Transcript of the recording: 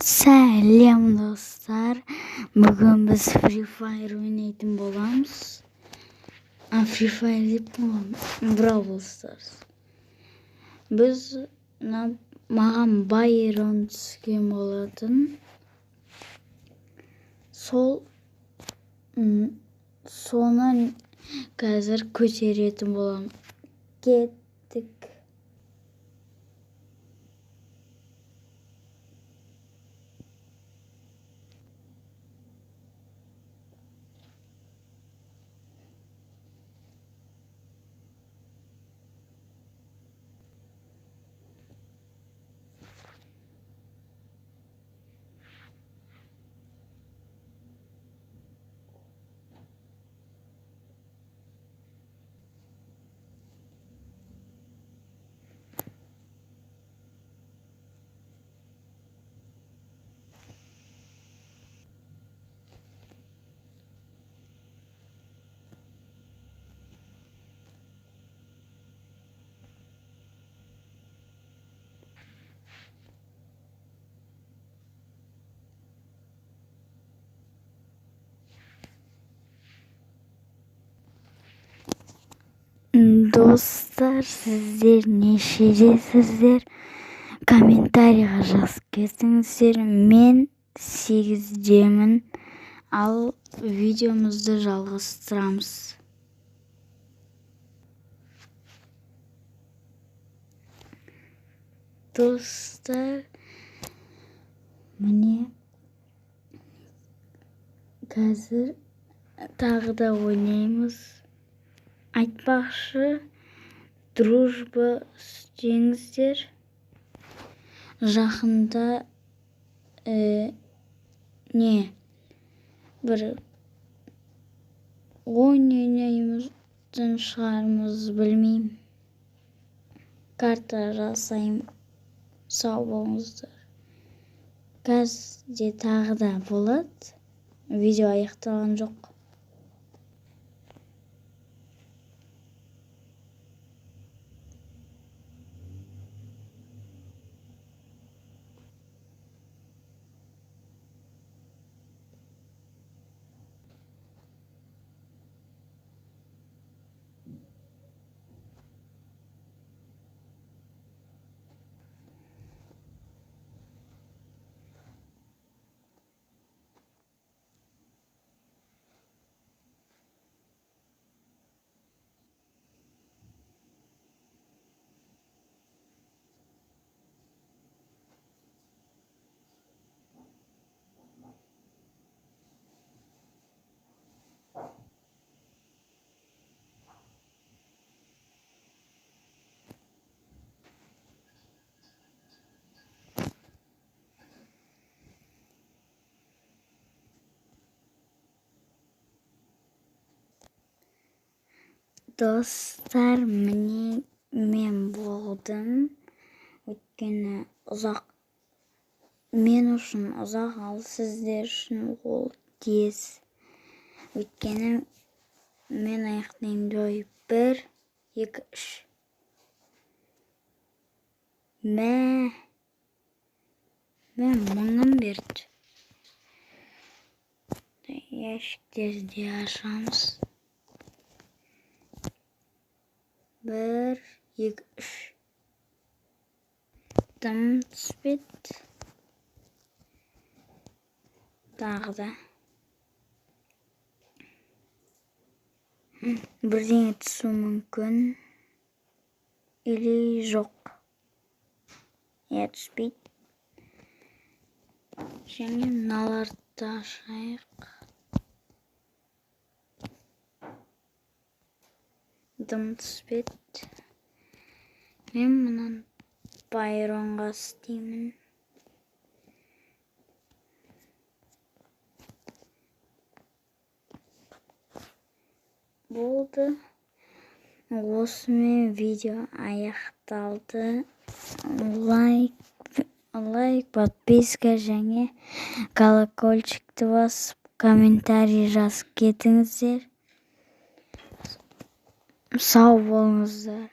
Сәлем достар, бүгін біз Free Fire ойнайтын боламыз. Free Fire деп Brawl Stars. Маған Байрон түскен болатын. Соны қазір көтеретін болам. Кеттік. Достар, сіздер нешедесіздер? Комментарийға жазып кетіңіздер. Мен 8-демін, ал видеомызды жалғастырамыз. Достар, міне қазір тағы да ойнаймыз. Айтпақшы, дружба істеңіздер. Жақында бір ойнаймыздың шығармыз, білмеймін. Карта жасаймын. Сау болыңыздар. Қазір тағы да болады. Видео аяқталған жоқ. Достар, міне мен болдым. Өйткені мен үшін ұзақ, ал сіздер үшін ол тез. Өйткені мен аяқтаймын дой. 1, 2, 3. Мен мыңын берді. Ящиктерді ашамыз. 1, 2, 3. Дым түспеді. Тағы да. Бірдеңе түсу мүмкін. Или жоқ. Түспейді. Және мыналарды ашайық. Дым түспеді. Мен мұнан Байронға істеймін. Болды. Осымен видео аяқталды. Лайк, подписка және колокольчикті басып, комментарий жазып кетіңіздер. Сау болыңыздар.